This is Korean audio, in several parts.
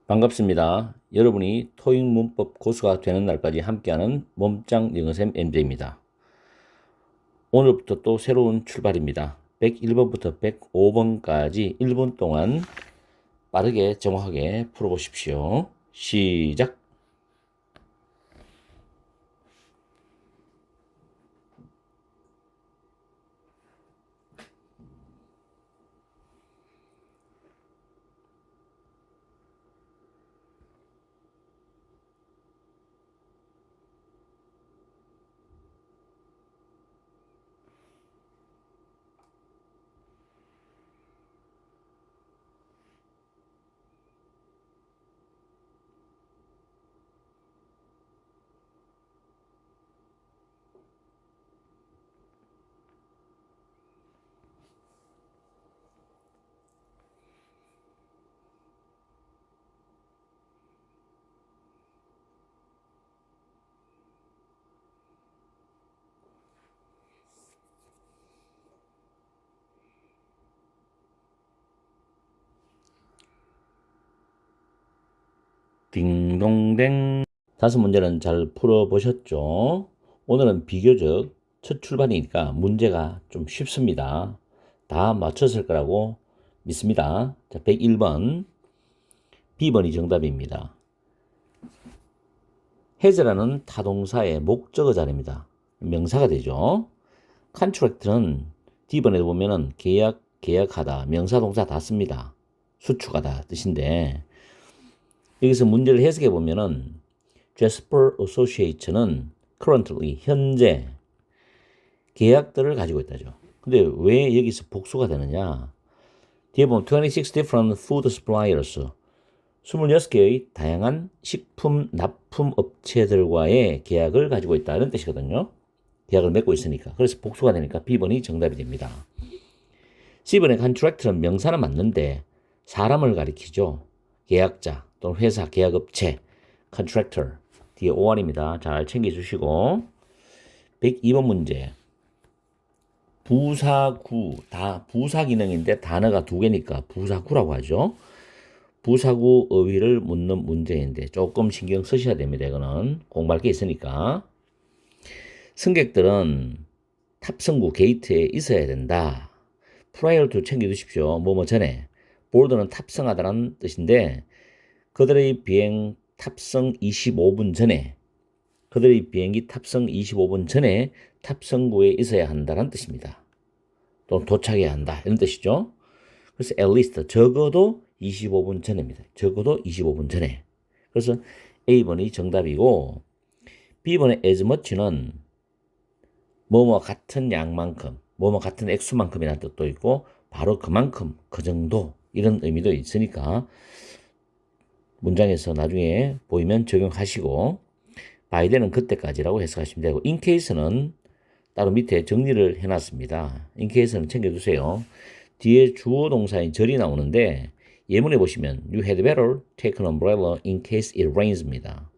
반갑습니다. 여러분이 토익 문법 고수가 되는 날까지 함께하는 몸짱 영어쌤 MJ입니다. 오늘부터 또 새로운 출발입니다. 101번부터 105번까지 1분 동안 빠르게 정확하게 풀어보십시오. 시작! 딩동댕. 다섯 문제는 잘 풀어보셨죠? 오늘은 비교적 첫 출발이니까 문제가 좀 쉽습니다. 다 맞췄을 거라고 믿습니다. 자, 101번. B번이 정답입니다. has라는 타동사의 목적어 자리입니다. 명사가 되죠. contract는 D번에도 보면은 계약하다, 명사, 동사 다 씁니다. 수축하다 뜻인데, 여기서 문제를 해석해 보면은 Jasper Associates는 currently, 현재 계약들을 가지고 있다죠. 근데 왜 여기서 복수가 되느냐? 뒤에 보면 26 different food suppliers, 26개의 다양한 식품 납품 업체들과의 계약을 가지고 있다. 이런 뜻이거든요. 계약을 맺고 있으니까. 그래서 복수가 되니까 B번이 정답이 됩니다. C번의 contract는 명사는 맞는데 사람을 가리키죠. 계약자 또는 회사, 계약업체, contractor. 뒤에 OR입니다. 잘 챙겨주시고 102번 문제. 부사구, 다 부사 기능인데 단어가 두 개니까 부사구라고 하죠. 부사구 어휘를 묻는 문제인데 조금 신경 쓰셔야 됩니다. 이거는 공부할 게 있으니까. 승객들은 탑승구 게이트에 있어야 된다. prior to 챙겨두십시오. 뭐뭐 전에. board는 탑승하다라는 뜻인데 그들의 비행 탑승 25분 전에, 그들의 비행기 탑승 25분 전에 탑승구에 있어야 한다는 뜻입니다. 또 도착해야 한다 이런 뜻이죠. 그래서 at least 적어도 25분 전입니다. 적어도 25분 전에. 그래서 A번이 정답이고 B번의 as much는 뭐뭐 같은 양만큼, 뭐뭐 같은 액수만큼이라는 뜻도 있고 바로 그만큼, 그 정도 이런 의미도 있으니까 문장에서 나중에 보이면 적용하시고 by then은 그때까지라고 해석하시면 되고 in case는 따로 밑에 정리를 해놨습니다. in case는 챙겨두세요. 뒤에 주어 동사인 절이 나오는데 예문에 보시면 you had better take an umbrella in case it rains입니다.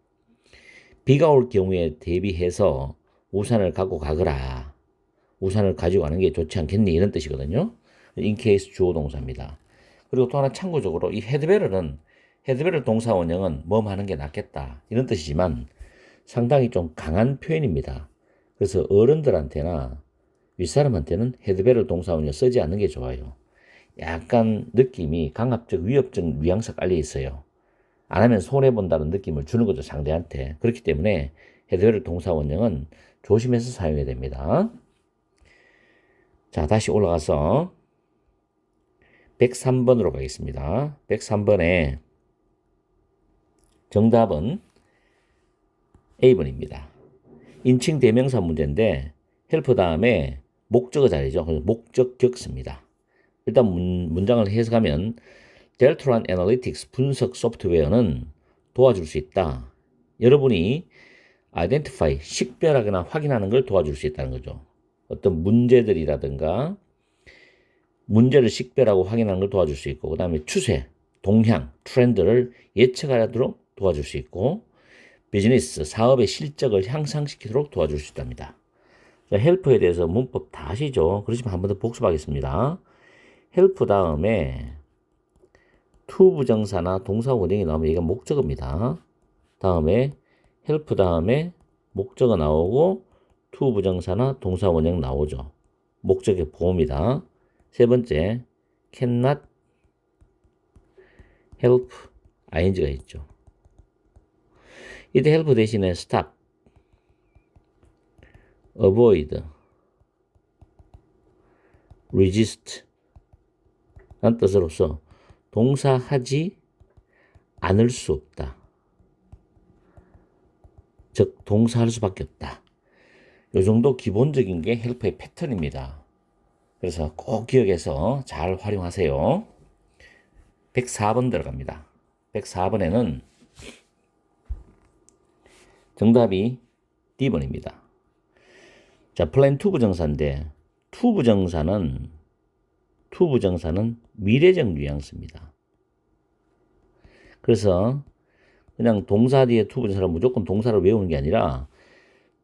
비가 올 경우에 대비해서 우산을 갖고 가거라. 우산을 가지고 가는 게 좋지 않겠니? 이런 뜻이거든요. in case 주어 동사입니다. 그리고 또 하나 참고적으로 이 had better는 헤드베럴 동사 원형은 뭐 하는 게 낫겠다 이런 뜻이지만 상당히 좀 강한 표현입니다. 그래서 어른들한테나 윗사람한테는 헤드베럴 동사 원형 쓰지 않는 게 좋아요. 약간 느낌이 강압적 위협적 뉘앙스가 깔려 있어요. 안 하면 손해본다는 느낌을 주는 거죠, 상대한테. 그렇기 때문에 헤드베럴 동사 원형은 조심해서 사용해야 됩니다. 자, 다시 올라가서 103번으로 가겠습니다. 103번에 정답은 A번입니다. 인칭 대명사 문제인데 헬프 다음에 목적어 자리죠. 그래서 목적격 씁니다. 일단 문장을 해석하면 델트란 애널리틱스 분석 소프트웨어는 도와줄 수 있다. 여러분이 identify, 식별하거나 확인하는 걸 도와줄 수 있다는 거죠. 어떤 문제들이라든가 문제를 식별하고 확인하는 걸 도와줄 수 있고 그 다음에 추세, 동향, 트렌드를 예측하도록 도와줄 수 있고 비즈니스, 사업의 실적을 향상시키도록 도와줄 수 있답니다. 자, 헬프에 대해서 문법 다 아시죠? 그렇지만 한 번 더 복습하겠습니다. 헬프 다음에 to 부정사나 동사 원형이 나오면 이게 목적어입니다. 다음에 help 다음에 목적어 나오고 to 부정사나 동사 원형 나오죠. 목적의 보호입니다. 세 번째, cannot help ing가 있죠. 이때 help 대신에 stop, avoid, resist 라는 뜻으로서 동사하지 않을 수 없다. 즉 동사할 수밖에 없다. 이 정도 기본적인 게 help의 패턴입니다. 그래서 꼭 기억해서 잘 활용하세요. 104번 들어갑니다. 104번에는 정답이 D번입니다. 자, 플랜 투 부정사인데 투 부정사는 미래적 뉘앙스입니다. 그래서 그냥 동사 뒤에 투 부정사를 무조건 동사를 외우는 게 아니라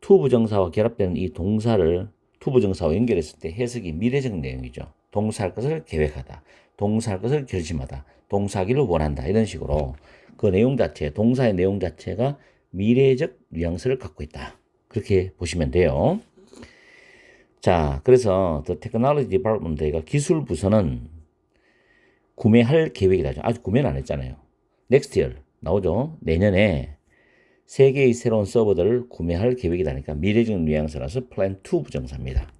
투 부정사와 결합되는 이 동사를 투 부정사와 연결했을 때 해석이 미래적 내용이죠. 동사할 것을 계획하다, 동사할 것을 결심하다, 동사하기를 원한다, 이런 식으로 그 내용 자체, 동사의 내용 자체가 미래적 뉘앙스를 갖고 있다. 그렇게 보시면 돼요. 자, 그래서 The Technology Department가 기술 부서는 구매할 계획이라죠. 아직 구매는 안 했잖아요. Next year 나오죠. 내년에 3개의 새로운 서버들을 구매할 계획이다니까 미래적 뉘앙스라서 Plan 2 부정사입니다.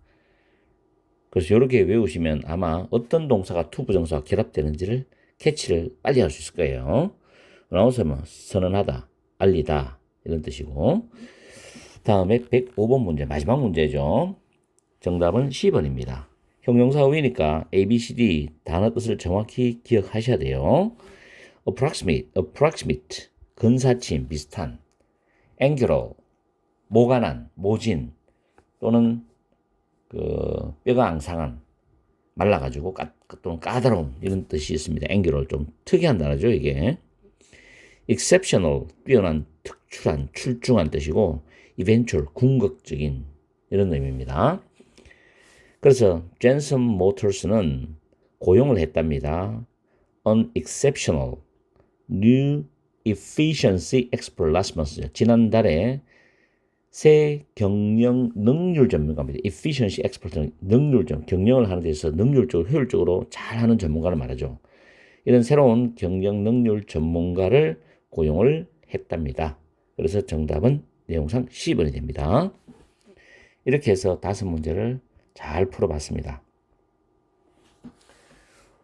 그래서 이렇게 외우시면 아마 어떤 동사가 to 부정사와 결합되는지를 캐치를 빨리 할 수 있을 거예요. 나오면 선언하다, 알리다 이런 뜻이고, 다음에 105번 문제, 마지막 문제죠. 정답은 C번입니다. 형용사 어휘니까 A, B, C, D 단어 뜻을 정확히 기억하셔야 돼요. approximate, 근사치, 비슷한. angular, 모가난, 모진, 또는 그 뼈가 앙상한, 말라가지고 또는 까다로운 이런 뜻이 있습니다. angular 좀 특이한 단어죠, 이게. exceptional, 뛰어난, 특출한, 출중한 뜻이고, eventual, 궁극적인 이런 의미입니다. 그래서 Jensen Motors는 고용을 했답니다. An exceptional new efficiency expert last month. 지난달에 새 경영 능률 전문가입니다. efficiency expert는 능률 경영을 하는 데 있어서 능률적으로 효율적으로 잘하는 전문가를 말하죠. 이런 새로운 경영 능률 전문가를 고용을 했답니다. 그래서 정답은 내용상 C번이 됩니다. 이렇게 해서 5문제를 잘 풀어봤습니다.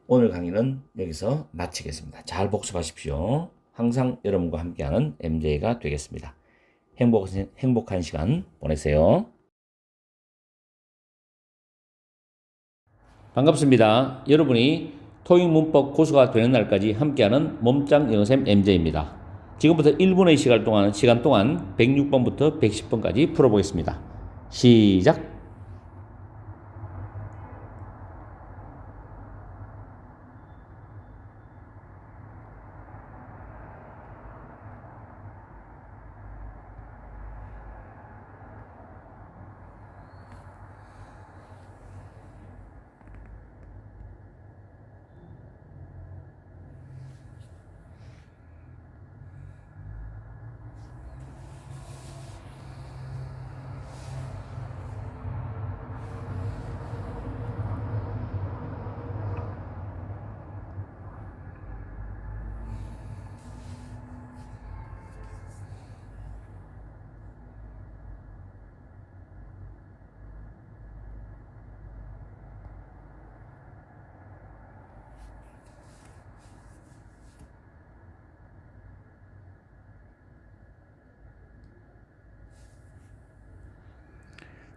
오늘 강의는 여기서 마치겠습니다. 잘 복습하십시오. 항상 여러분과 함께하는 MJ가 되겠습니다. 행복한 시간 보내세요. 반갑습니다. 여러분이 토익 문법 고수가 되는 날까지 함께하는 몸짱 영어쌤 MJ입니다. 지금부터 1분의 시간 동안 106번부터 110번까지 풀어보겠습니다. 시작!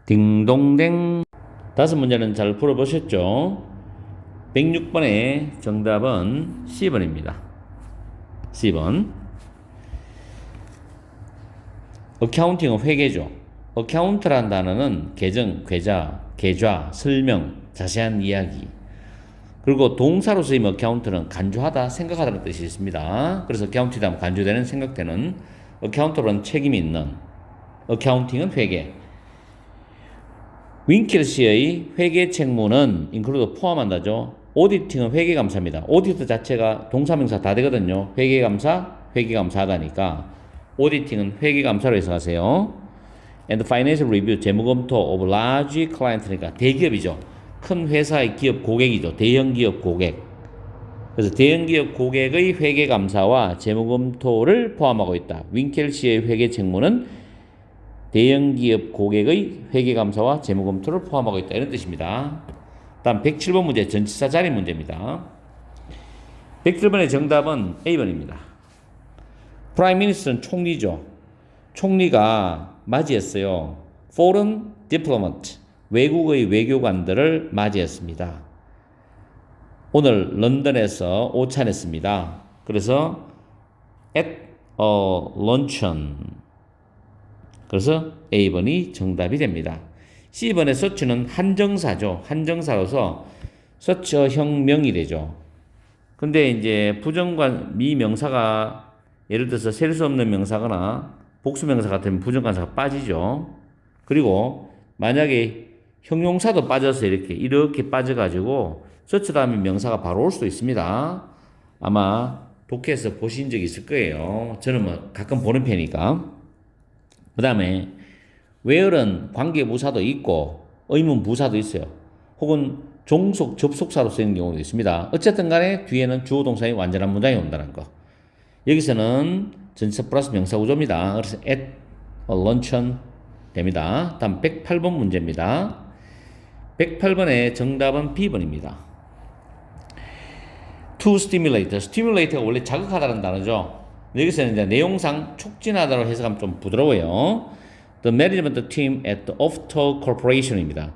딩동댕. 5문제는 잘 풀어보셨죠? 106번의 정답은 C번입니다. C번. 어카운팅은 회계죠. 어카운트란 단어는 계정, 계좌, 설명, 자세한 이야기. 그리고 동사로 쓰임 어카운트는 간주하다, 생각하다는 뜻이 있습니다. 그래서 어카운팅이 하면 간주되는, 생각되는. 어카운터로는 책임이 있는. 어카운팅은 회계. 윙킬스의 회계 책무는 include 포함한다죠. 오디팅은 회계감사입니다. 오디터 자체가 동사명사 다 되거든요. 회계감사, 회계감사하다니까 오디팅은 회계감사로 해석하세요. And financial review, 재무검토 of large client니까 대기업이죠. 큰 회사의 기업 고객이죠. 대형 기업 고객. 그래서 대형 기업 고객의 회계감사와 재무검토를 포함하고 있다. 윈켈 씨의 회계 책무는 대형 기업 고객의 회계감사와 재무검토를 포함하고 있다. 이런 뜻입니다. 다음 107번 문제 전치사 자리 문제입니다. 107번의 정답은 A번입니다. 프라임 미니스터는 총리죠. 총리가 맞이했어요. Foreign diplomat, 외국의 외교관들을 맞이했습니다. 오늘 런던에서 오찬했습니다. 그래서 at a luncheon. 그래서 A번이 정답이 됩니다. C번의 서치는 한정사죠. 한정사로서 서처형명이 되죠. 근데 이제 부정관 미명사가 예를 들어서 셀 수 없는 명사거나 복수명사 같으면 부정관사가 빠지죠. 그리고 만약에 형용사도 빠져서 이렇게 빠져가지고 서치 다음에 명사가 바로 올 수도 있습니다. 아마 독해에서 보신 적이 있을 거예요. 저는 뭐 가끔 보는 편이니까. 그 다음에 where는 관계부사도 있고 의문 부사도 있어요. 혹은 종속 접속사로 쓰이는 경우도 있습니다. 어쨌든 간에 뒤에는 주어 동사의 완전한 문장이 온다는 거. 여기서는 전치사 플러스 명사 구조입니다. 그래서 at a luncheon 됩니다. 다음 108번 문제입니다. 108번의 정답은 B번입니다. to stimulate. stimulate가 원래 자극하다는 단어죠. 여기서는 이제 내용상 촉진하다로 해석하면 좀 부드러워요. The management team at the Ofto Corporation입니다.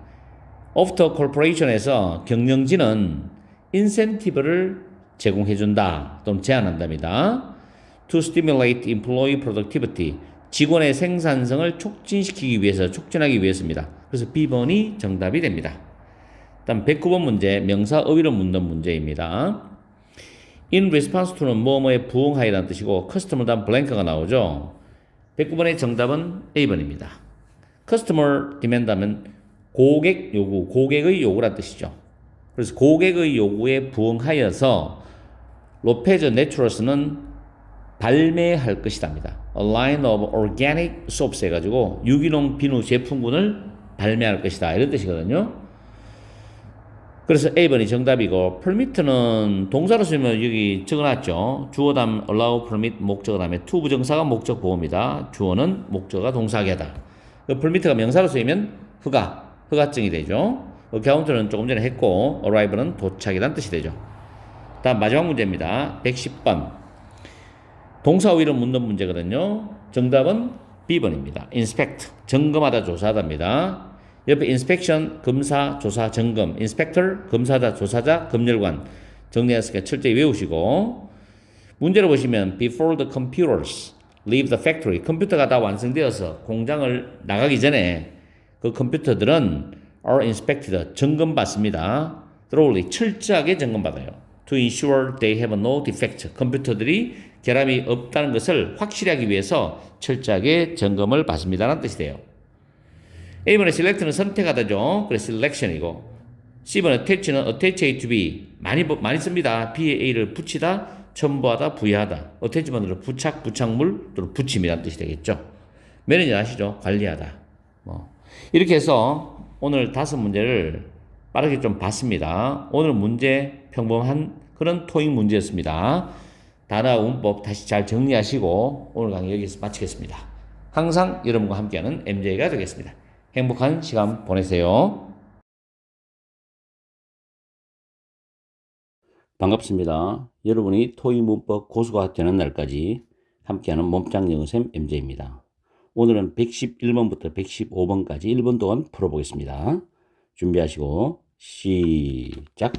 Ofto Corporation에서 경영진은 인센티브를 제공해준다 또는 제안한답니다. To stimulate employee productivity, 직원의 생산성을 촉진시키기 위해서, 촉진하기 위해서입니다. 그래서 B번이 정답이 됩니다. 다음 109번 문제, 명사 어휘를 묻는 문제입니다. In response to는 뭐뭐에 부응하여라는 뜻이고 customer 다음 블랭크가 나오죠. 109번의 정답은 A번입니다. Customer demand 하면 고객 요구, 고객의 요구란 뜻이죠. 그래서 고객의 요구에 부응하여서 로페즈 내추럴스는 발매할 것이답니다. A line of organic soaps 해가지고 유기농 비누 제품군을 발매할 것이다. 이런 뜻이거든요. 그래서 A번이 정답이고 permit는 동사로 쓰면 여기 적어놨죠. 주어 다음 allow, permit, 목적어 다음에 to 부정사가 목적 보호입니다. 주어는 목적어가 동사하게다. permit가 명사로 쓰이면 허가증이 되죠. account는 조금 전에 했고 arrival은 도착이란 뜻이 되죠. 다음 마지막 문제입니다. 110번. 동사 우위를 묻는 문제거든요. 정답은 B번입니다. inspect, 점검하다, 조사하다입니다. 옆에 inspection, 검사, 조사, 점검, inspector, 검사자, 조사자, 검열관 정리했으니까 철저히 외우시고 문제를 보시면 before the computers leave the factory, 컴퓨터가 다 완성되어서 공장을 나가기 전에 그 컴퓨터들은 are inspected, 점검받습니다. thoroughly, 철저하게 점검받아요. to ensure they have no defect, 컴퓨터들이 결함이 없다는 것을 확실히 하기 위해서 철저하게 점검을 받습니다라는 뜻이 돼요. A번의 select는 선택하다죠. 그래서 selection이고 C번의 attach는 attach A to B 많이 씁니다. B에 A를 붙이다, 첨부하다, 부여하다. attachment으로 부착, 부착물 또는 붙임이라는 뜻이 되겠죠. 매니저 아시죠? 관리하다. 이렇게 해서 오늘 5문제를 빠르게 좀 봤습니다. 오늘 문제 평범한 그런 토익 문제였습니다. 단어와 문법 다시 잘 정리하시고 오늘 강의 여기서 마치겠습니다. 항상 여러분과 함께하는 MJ가 되겠습니다. 행복한 시간 보내세요. 반갑습니다. 여러분이 토익 문법 고수가 되는 날까지 함께하는 몸짱 영어쌤 MJ입니다. 오늘은 111번부터 115번까지 1분 동안 풀어보겠습니다. 준비하시고 시작.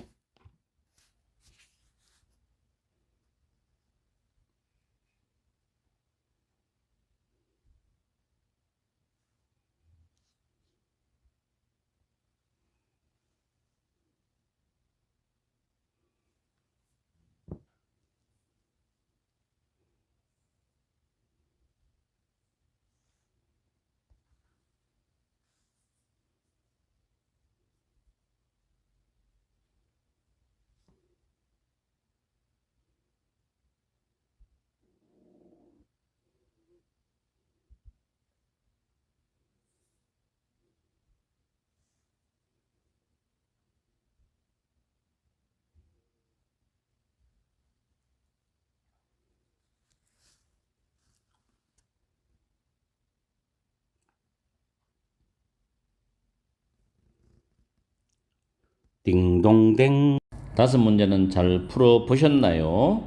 딩동댕. 다섯 문제는 잘 풀어보셨나요?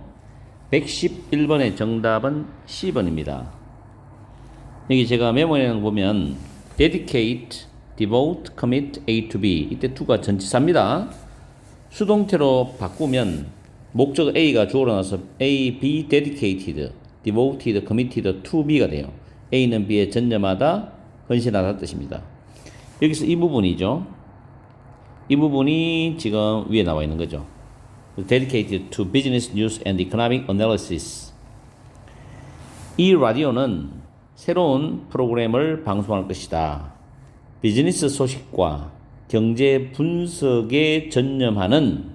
111번의 정답은 C번입니다. 여기 제가 메모해 놓은 거 보면 dedicate, devote, commit, A to B 이때 to가 전치사입니다. 수동태로 바꾸면 목적 A가 주어로 나서 A, be dedicated, devoted, committed to B가 돼요. A는 B에 전념하다, 헌신하다 뜻입니다. 여기서 이 부분이죠. 이 부분이 지금 위에 나와 있는 거죠. dedicated to business news and economic analysis. 이 라디오는 새로운 프로그램을 방송할 것이다. 비즈니스 소식과 경제 분석에 전념하는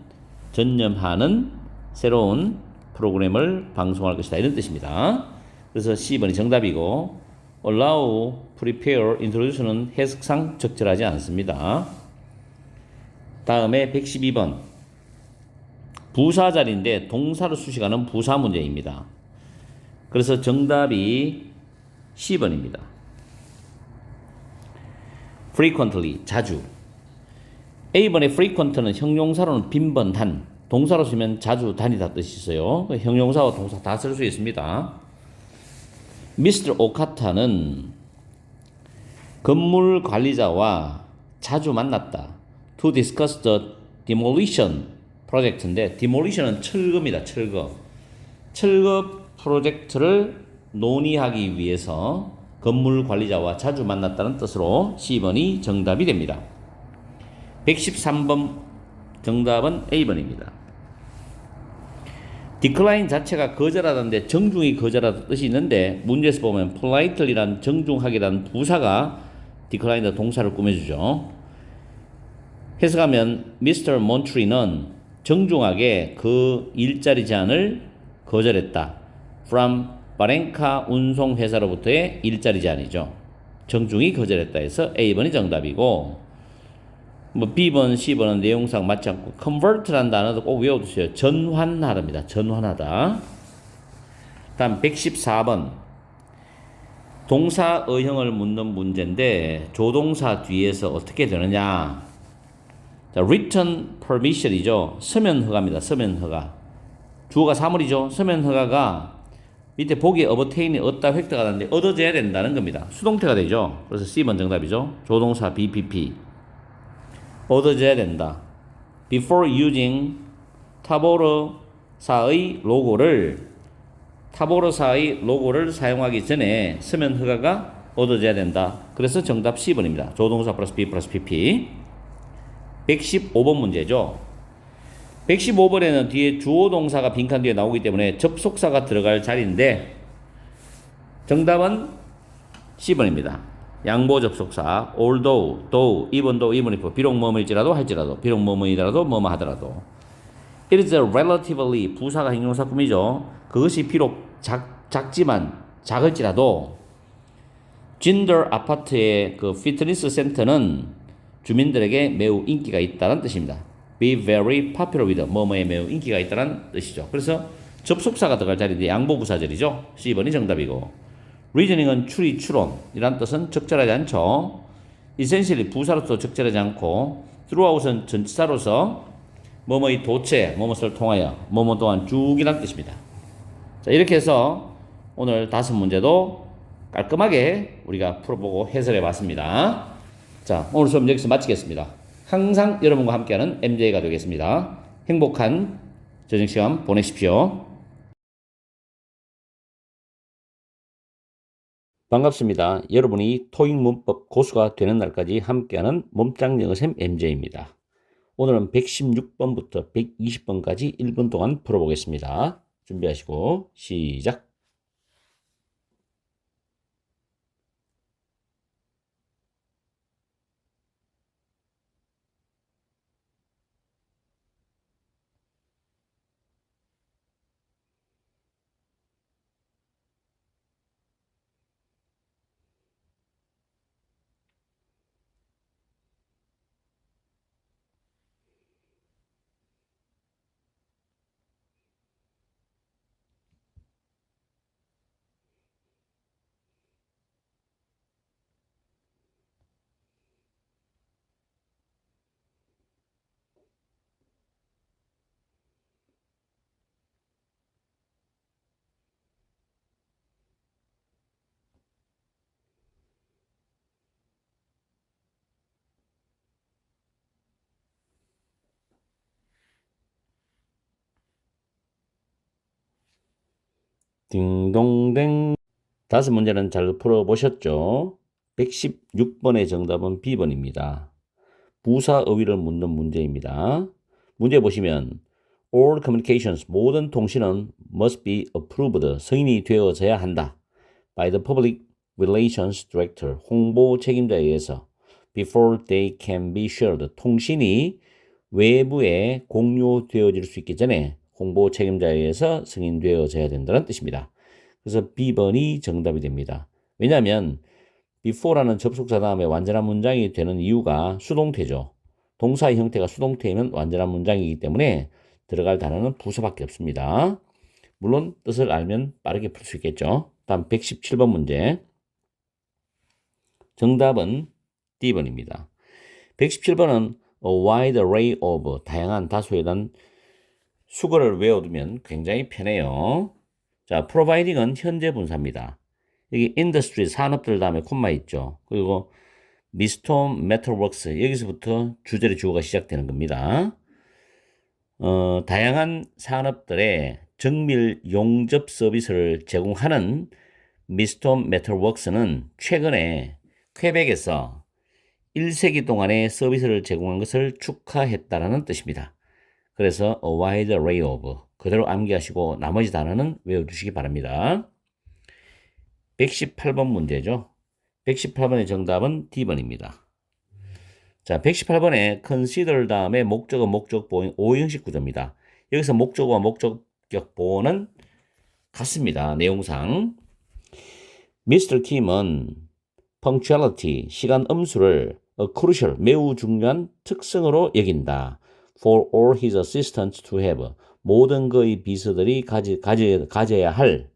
새로운 프로그램을 방송할 것이다. 이런 뜻입니다. 그래서 C번이 정답이고 allow, prepare, introduce는 해석상 적절하지 않습니다. 다음에 112번 부사 자리인데 동사로 수식하는 부사 문제입니다. 그래서 정답이 C번입니다. frequently, 자주. A번의 frequent는 형용사로는 빈번한, 동사로 쓰면 자주, 다니다 뜻이 있어요. 형용사와 동사 다 쓸 수 있습니다. Mr. 오카타는 건물 관리자와 자주 만났다. To discuss the demolition project인데 demolition은 철거입니다. 철거 프로젝트를 논의하기 위해서 건물 관리자와 자주 만났다는 뜻으로 C번이 정답이 됩니다. 113번 정답은 A번입니다. decline 자체가 거절하다인데 정중히 거절하다 뜻이 있는데 문제에서 보면 politely란 정중하게란 부사가 decline의 동사를 꾸며주죠. 해석하면 Mr. Montree는 정중하게 그 일자리 제안을 거절했다. From 바렌카 운송회사로부터의 일자리 제안이죠. 정중히 거절했다 해서 A번이 정답이고 B번, C번은 내용상 맞지 않고 convert라는 단어도 꼭 외워두세요. 전환하다입니다. 전환하다. 다음 114번 동사 어형을 묻는 문제인데 조동사 뒤에서 어떻게 되느냐. 자, written permission이죠. 서면 허가입니다. 서면 허가. 주어가 사물이죠. 서면 허가가 밑에 보기에 obtain이 얻다 획득하다 하는데 얻어져야 된다는 겁니다. 수동태가 되죠. 그래서 C번 정답이죠. 조동사 BPP. 얻어져야 된다. Before using 타보르사의 로고를 사용하기 전에 서면 허가가 얻어져야 된다. 그래서 정답 C번입니다. 조동사 플러스 B 플러스 PP. 115번 문제죠. 115번에는 뒤에 주어 동사가 빈칸 뒤에 나오기 때문에 접속사가 들어갈 자리인데 정답은 C번입니다. 양보 접속사 although, though, even though, even if 비록 뭐뭐일지라도 할지라도 비록 뭐뭐이라도 뭐뭐 하더라도 It is a relatively 부사가 형용사 꾸미죠. 그것이 비록 작지만 작을지라도 진더 아파트의 그 피트니스 센터는 주민들에게 매우 인기가 있다는 뜻입니다. Be very popular with 뭐뭐에 매우 인기가 있다는 뜻이죠. 그래서 접속사가 들어갈 자리인데 양보부사절이죠. C번이 정답이고 reasoning은 추리, 추론이란 뜻은 적절하지 않죠. essentially 부사로서 적절하지 않고 throughout은 전치사로서 뭐뭐의 도체, 뭐뭐를 통하여 뭐뭐 또한 쭉이란 뜻입니다. 자, 이렇게 해서 오늘 다섯 문제도 깔끔하게 우리가 풀어보고 해설해 봤습니다. 자, 오늘 수업 여기서 마치겠습니다. 항상 여러분과 함께하는 MJ가 되겠습니다. 행복한 저녁시간 보내십시오. 반갑습니다. 여러분이 토익 문법 고수가 되는 날까지 함께하는 몸짱 영어쌤 MJ입니다. 오늘은 116번부터 120번까지 1분 동안 풀어보겠습니다. 준비하시고 시작. 딩동댕. 다섯 문제는 잘 풀어보셨죠? 116번의 정답은 B번입니다. 부사 어휘를 묻는 문제입니다. 문제 보시면 All communications, 모든 통신은 must be approved, 승인이 되어져야 한다. By the Public Relations Director, 홍보 책임자에 의해서 before they can be shared, 통신이 외부에 공유되어질 수 있기 전에 홍보 책임자에 의해서 승인되어져야 된다는 뜻입니다. 그래서 B번이 정답이 됩니다. 왜냐하면 before라는 접속사 다음에 완전한 문장이 되는 이유가 수동태죠. 동사의 형태가 수동태이면 완전한 문장이기 때문에 들어갈 단어는 부사밖에 없습니다. 물론 뜻을 알면 빠르게 풀 수 있겠죠. 다음 117번 문제. 정답은 D번입니다. 117번은 a wide array of, 다양한 다수에 대한 수거를 외워두면 굉장히 편해요. 자, providing은 현재 분사입니다. 여기 industry, 산업들 다음에 콤마 있죠. 그리고 Mistone Metalworks, 여기서부터 주절의 주어가 시작되는 겁니다. 다양한 산업들의 정밀 용접 서비스를 제공하는 Mistone Metalworks는 최근에 퀘벡에서 1세기 동안의 서비스를 제공한 것을 축하했다라는 뜻입니다. 그래서 a wide array of, 그대로 암기하시고 나머지 단어는 외워두시기 바랍니다. 118번 문제죠. 118번의 정답은 D번입니다. 자, 118번에 consider 다음에 목적어, 목적 보호인 오형식 구조입니다. 여기서 목적어와 목적격 보호는 같습니다. 내용상. Mr. Kim은 punctuality, 시간 음수를 a crucial, 매우 중요한 특성으로 여긴다. For all his assistants to have, 모든 그의 비서들이 가져야 할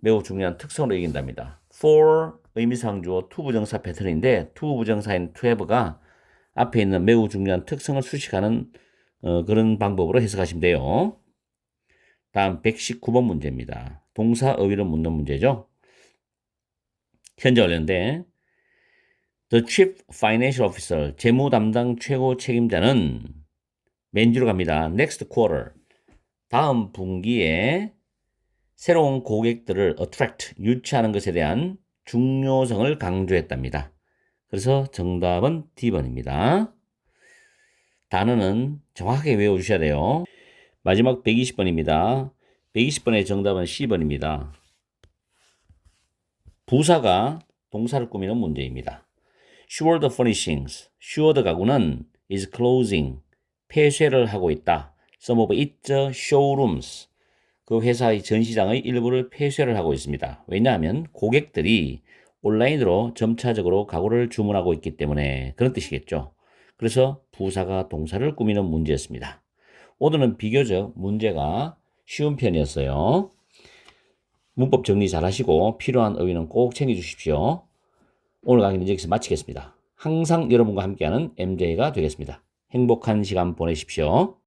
매우 중요한 특성으로 여긴답니다. For 의미상 주어 to 부정사 패턴인데 to 부정사인 to have가 앞에 있는 매우 중요한 특성을 수식하는 그런 방법으로 해석하시면 돼요. 다음 119번 문제입니다. 동사 어휘를 묻는 문제죠. 현재 완료인데 The Chief Financial Officer, 재무 담당 최고 책임자는 맨주로 갑니다. Next quarter, 다음 분기에 새로운 고객들을 attract, 유치하는 것에 대한 중요성을 강조했답니다. 그래서 정답은 D번입니다. 단어는 정확하게 외워주셔야 돼요. 마지막 120번입니다. 120번의 정답은 C번입니다. 부사가 동사를 꾸미는 문제입니다. Sure the furnishings, sure the 가구는 is closing, 폐쇄를 하고 있다. Some of its showrooms, 그 회사의 전시장의 일부를 폐쇄를 하고 있습니다. 왜냐하면 고객들이 온라인으로 점차적으로 가구를 주문하고 있기 때문에 그런 뜻이겠죠. 그래서 부사가 동사를 꾸미는 문제였습니다. 오늘은 비교적 문제가 쉬운 편이었어요. 문법 정리 잘 하시고 필요한 어휘는 꼭 챙겨주십시오. 오늘 강의는 여기서 마치겠습니다. 항상 여러분과 함께하는 MJ가 되겠습니다. 행복한 시간 보내십시오.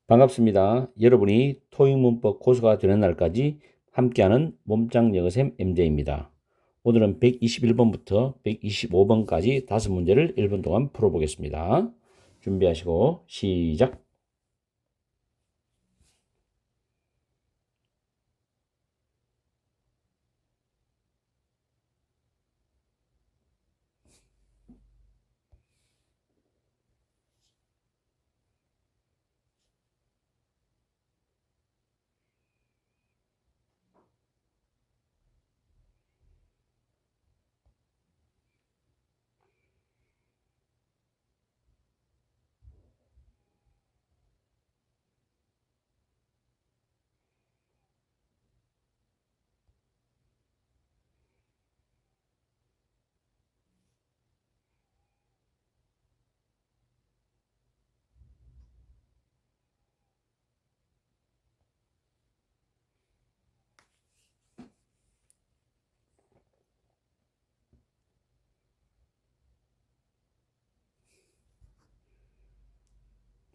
반갑습니다. 여러분이 토익 문법 고수가 되는 날까지 함께하는 몸짱 영어쌤 MJ입니다. 오늘은 121번부터 125번까지 5문제를 1분 동안 풀어보겠습니다. 준비하시고 시작!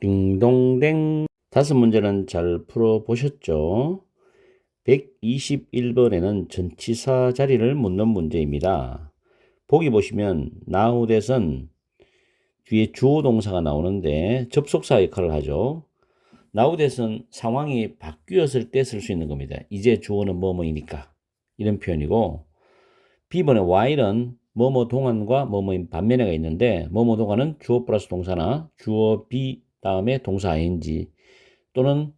딩동댕. 5문제는 잘 풀어보셨죠? 121번에는 전치사 자리를 묻는 문제입니다. 보기 보시면 now that은 뒤에 주어 동사가 나오는데 접속사 역할을 하죠. nowthat은 상황이 바뀌었을 때 쓸 수 있는 겁니다. 이제 주어는 뭐뭐이니까 이런 표현이고, B번의 while은 뭐뭐 동안과 뭐뭐인 반면에가 있는데 뭐뭐 동안은 주어 플러스 동사나 주어 be 다음에 동사 ing 또는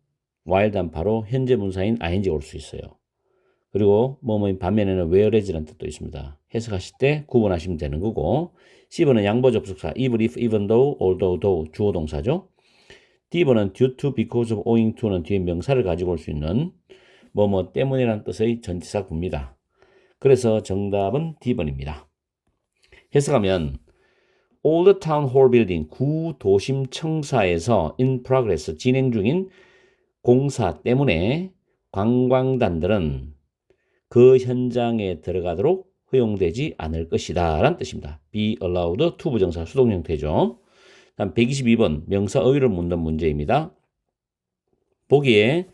while 다음 바로 현재 분사인 ing가 올 수 있어요. 그리고 뭐뭐인 반면에는 whereas라는 뜻도 있습니다. 해석하실 때 구분하시면 되는 거고, C번은 양보 접속사 even, if, even though, although, though 주어 동사죠. D번은 due to, because of, owing to는 뒤에 명사를 가지고 올 수 있는 뭐뭐 때문이라는 뜻의 전치사 구입니다. 그래서 정답은 D번입니다. 해석하면 Old Town Hall Building 구도심 청사에서 in progress 진행 중인 공사 때문에 관광단들은 그 현장에 들어가도록 허용되지 않을 것이다 라는 뜻입니다. be allowed to 부정사 수동 형태죠. 다음 122번 명사 어휘를 묻는 문제입니다. 보기에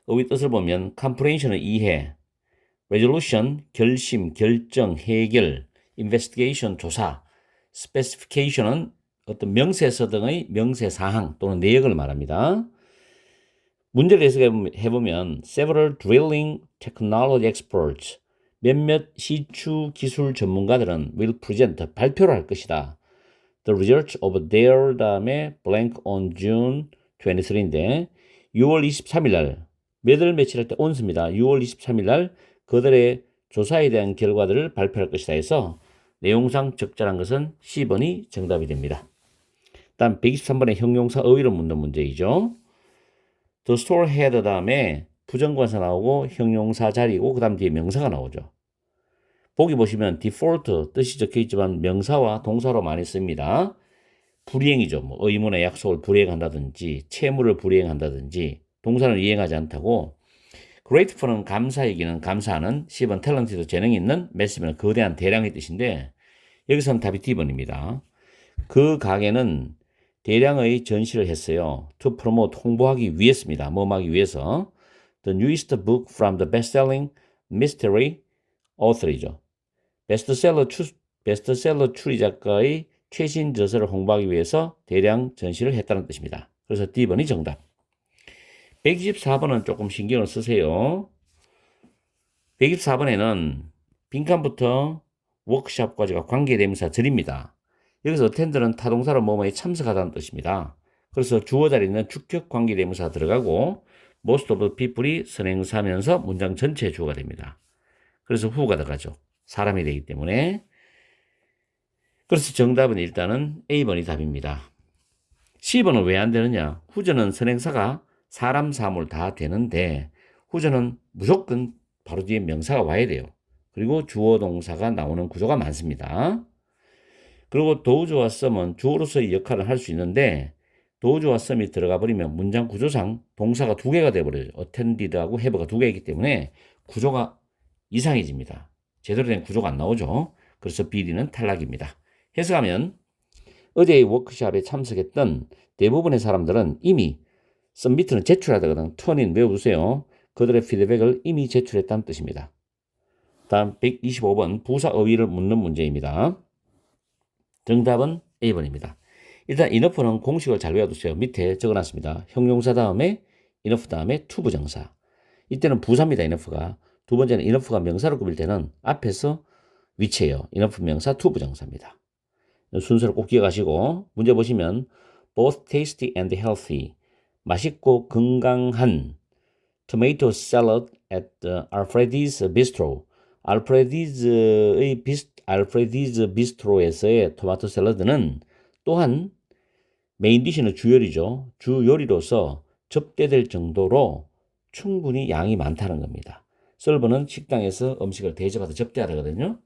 어휘 뜻을 보면 comprehension은 이해, resolution 결심, 결정, 해결, investigation 조사, specification은 어떤 명세서 등의 명세사항 또는 내역을 말합니다. 문제를 해석해보면 several drilling technology experts 몇몇 시추 기술 전문가들은 will present 발표를 할 것이다. The results of their 다음에 blank on June 23인데 6월 23일 날 몇 월 며칠 할 때 on습니다. 6월 23일 날 그들의 조사에 대한 결과들을 발표할 것이다 해서 내용상 적절한 것은 C번이 정답이 됩니다. 다음 123번의 형용사 어휘를 묻는 문제이죠. The store had 다음에 부정관사 나오고 형용사 자리고 그 다음 뒤에 명사가 나오죠. 보기 보시면 default 뜻이 적혀 있지만 명사와 동사로 많이 씁니다. 불이행이죠. 뭐 의무나 약속을 불이행한다든지 채무를 불이행한다든지 동사는 이행하지 않다고. grateful은 감사이기는 감사하는, C번 talented 재능이 있는, massive는 거대한 대량의 뜻인데 여기서는 답이 D번입니다. 그 가게는 대량의 전시를 했어요. To promote 홍보하기 위해서입니다. 뭐 하기 위해서. The newest book from the best-selling mystery author이죠. 베스트셀러 추리 작가의 최신 저서를 홍보하기 위해서 대량 전시를 했다는 뜻입니다. 그래서 D번이 정답. 124번은 조금 신경을 쓰세요. 124번에는 빈칸부터 워크샵까지가 관계대명사 들입니다. 여기서 attend는 타동사로 뭐뭐에 참석하다는 뜻입니다. 그래서 주어 자리는 주격 관계대명사 들어가고 most of the people이 선행사면서 문장 전체의 주어가 됩니다. 그래서 who가 들어가죠. 사람이 되기 때문에. 그래서 정답은 일단은 A번이 답입니다. C번은 왜 안 되느냐? 후전은 선행사가 사람, 사물 다 되는데 후전은 무조건 바로 뒤에 명사가 와야 돼요. 그리고 주어, 동사가 나오는 구조가 많습니다. 그리고 does와 some은 주어로서의 역할을 할 수 있는데 does와 some이 들어가 버리면 문장 구조상 동사가 두 개가 돼버려요. attended하고 have가 두 개이기 때문에 구조가 이상해집니다. 제대로 된 구조가 안 나오죠. 그래서 B는 탈락입니다. 해석하면 어제의 워크숍에 참석했던 대부분의 사람들은 이미 submit는 제출하다거든. turn인 외워두세요. 그들의 피드백을 이미 제출했다는 뜻입니다. 다음 125번 부사 어휘를 묻는 문제입니다. 정답은 A번입니다. 일단 enough는 공식을 잘 외워두세요. 밑에 적어놨습니다. 형용사 다음에 enough 다음에 to 부정사. 이때는 부사입니다. enough가. 두 번째는 enough가 명사로 꾸밀 때는 앞에서 위치해요. enough 명사 to 부정사입니다. 순서를 꼭 기억하시고 문제 보시면 both tasty and healthy 맛있고 건강한 tomato salad at Alfred's Bistro. 알프레디즈 비스트로에서의 토마토 샐러드는 또한 메인 디시는 주요리죠. 주요리로서 접대될 정도로 충분히 양이 많다는 겁니다. 서버는 식당에서 음식을 대접하다 접대하거든요.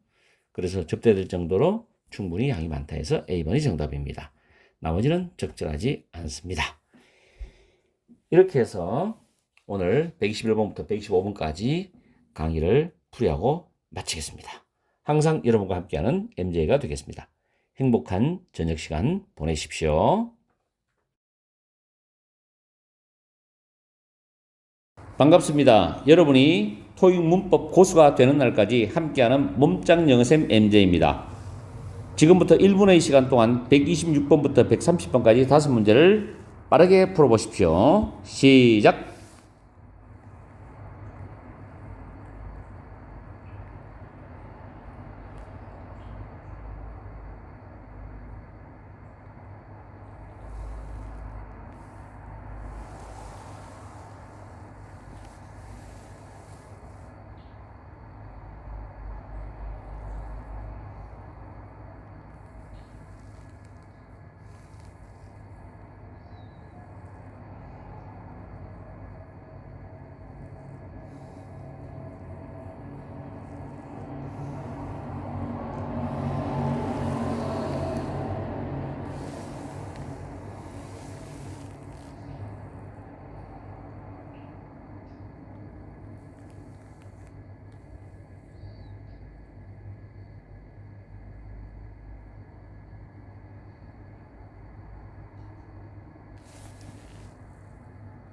그래서 접대될 정도로 충분히 양이 많다 해서 A번이 정답입니다. 나머지는 적절하지 않습니다. 이렇게 해서 오늘 121번부터 125번까지 강의를 풀이하고 마치겠습니다. 항상 여러분과 함께하는 MJ가 되겠습니다. 행복한 저녁 시간 보내십시오. 반갑습니다. 여러분이 토익 문법 고수가 되는 날까지 함께하는 몸짱 영어쌤 MJ입니다. 지금부터 1분의 시간 동안 126번부터 130번까지 5문제를 빠르게 풀어보십시오. 시작.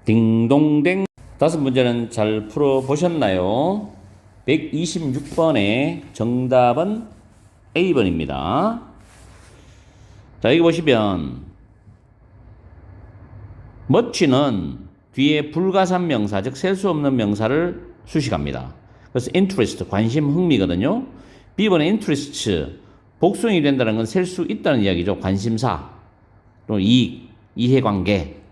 딩동댕. 다섯 문제는 잘 풀어보셨나요? 126번의 정답은 A번입니다. 자, 여기 보시면 much는 뒤에 불가산 명사, 즉 셀 수 없는 명사를 수식합니다. 그래서 interest, 관심, 흥미거든요. B번의 interest, 복수형이 된다는 건 셀 수 있다는 이야기죠. 관심사, 또 이익, 이해관계.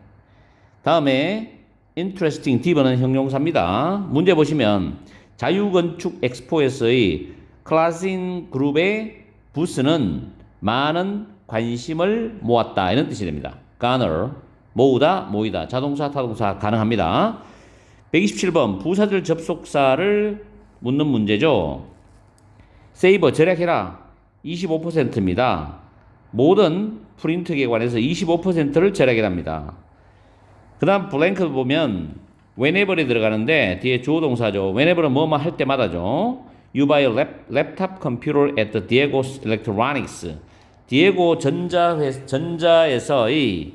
다음에 interesting, D번은 형용사입니다. 문제 보시면 자유건축 엑스포에서의 클라신 그룹의 부스는 많은 관심을 모았다, 이런 뜻이 됩니다. garner, 모으다, 모이다. 자동사, 타동사 가능합니다. 127번 부사절 접속사를 묻는 문제죠. 세이버, 절약해라. 25%입니다. 모든 프린트기에 관해서 25%를 절약해랍니다. 그 다음 블랭크 보면 whenever이 들어가는데 뒤에 주어 동사죠. whenever는 뭐뭐 할 때마다죠. You buy a laptop computer at the Diego Electronics. 디에고 전자에서의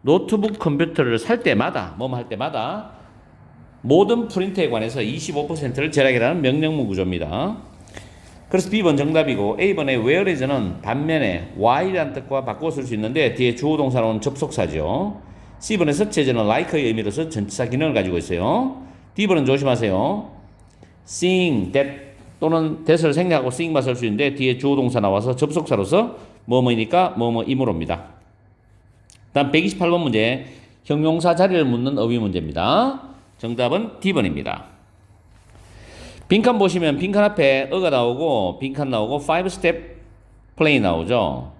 노트북 컴퓨터를 살 때마다, 뭐뭐 할 때마다 모든 프린터에 관해서 25%를 절약이라는 명령문 구조입니다. 그래서 B번 정답이고 A번의 whereas는 반면에 why라는 뜻과 바꾸어 쓸 수 있는데 뒤에 주어 동사로는 접속사죠. C번의 섭체제는 like의 의미로서 전치사 기능을 가지고 있어요. D번은 조심하세요. seeing that 또는 that을 생략하고 seeing만 쓸 수 있는데 뒤에 주어 동사 나와서 접속사로서 뭐뭐이니까 뭐뭐이므로입니다. 다음 128번 문제, 형용사 자리를 묻는 어휘 문제입니다. 정답은 D번입니다. 빈칸 보시면 빈칸 앞에 어가 나오고 빈칸 나오고 5스텝 플레이 나오죠.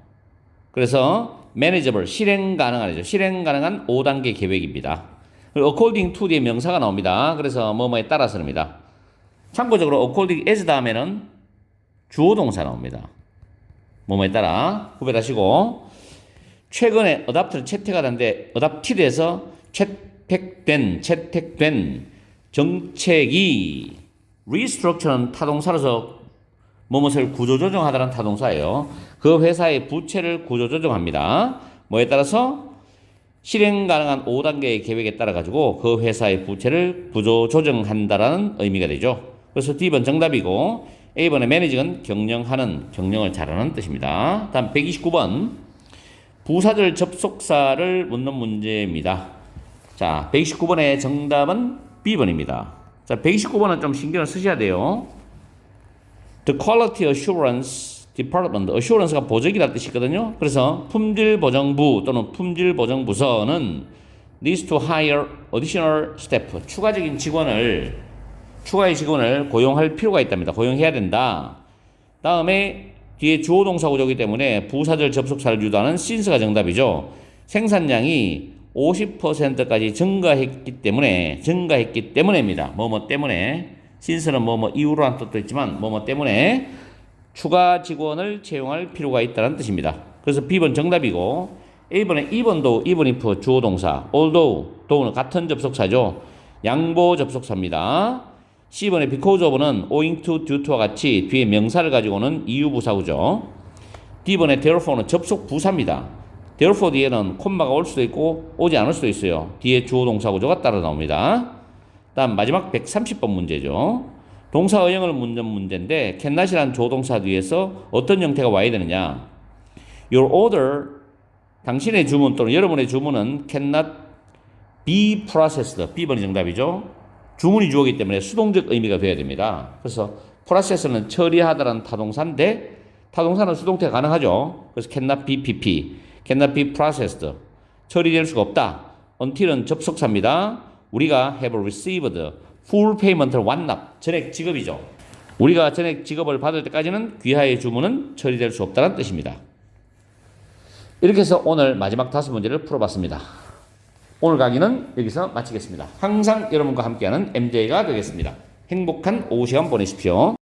그래서 manageable, 실행 가능하죠. 실행 가능한 5단계 계획입니다. 그리고 according to 뒤에 명사가 나옵니다. 그래서 뭐뭐에 따라서입니다. 참고적으로 according as 다음에는 주어 동사 나옵니다. 뭐뭐에 따라 구별하시고, 최근에 adopt를 채택하는데 adopted에서 채택된 정책이 restructure는 타동사로서 뭐뭇을 구조조정하다는 타동사예요. 그 회사의 부채를 구조조정합니다. 뭐에 따라서 실행 가능한 5단계의 계획에 따라 가지고 그 회사의 부채를 구조조정한다라는 의미가 되죠. 그래서 D번 정답이고 A번의 매니징은 경영하는, 경영을 잘하는 뜻입니다. 다음 129번 부사절 접속사를 묻는 문제입니다. 자, 129번의 정답은 B번입니다. 자, 129번은 좀 신경을 쓰셔야 돼요. The Quality Assurance Department, assurance가 보적이라는 뜻이거든요. 그래서 품질보정부 또는 품질보정부서는 needs to hire additional staff, 추가의 직원을 고용할 필요가 있답니다. 고용해야 된다. 다음에 뒤에 주어 동사 구조이기 때문에 부사절 접속사를 유도하는 since가 정답이죠. 생산량이 50%까지 증가했기 때문에입니다. 뭐뭐 때문에. since는 뭐뭐 이유로라는 뜻도 있지만 뭐뭐 때문에 추가 직원을 채용할 필요가 있다는 뜻입니다. 그래서 B번 정답이고 A번에 even도 even if 주어 동사, although, though는 같은 접속사죠. 양보 접속사입니다. C번에 because of는 owing to, due to와 같이 뒤에 명사를 가지고 오는 이유 부사구죠. D번에 therefore는 접속 부사입니다. therefore 뒤에는 콤마가 올 수도 있고 오지 않을 수도 있어요. 뒤에 주어 동사 구조가 따라 나옵니다. 다음 마지막 130번 문제죠. 동사 어형을 묻는 문제인데 cannot이라는 조동사 뒤에서 어떤 형태가 와야 되느냐. Your order 당신의 주문 또는 여러분의 주문은 cannot be processed. B번이 정답이죠. 주문이 주어기 때문에 수동적 의미가 되어야 됩니다. 그래서 process는 처리하다라는 타동사인데 타동사는 수동태가 가능하죠. 그래서 cannot be PP, cannot be processed. 처리될 수가 없다. until은 접속사입니다. 우리가 have received full payment를 완납, 전액 지급이죠. 우리가 전액 지급을 받을 때까지는 귀하의 주문은 처리될 수 없다는 뜻입니다. 이렇게 해서 오늘 마지막 5문제를 풀어봤습니다. 오늘 강의는 여기서 마치겠습니다. 항상 여러분과 함께하는 MJ가 되겠습니다. 행복한 오후 시간 보내십시오.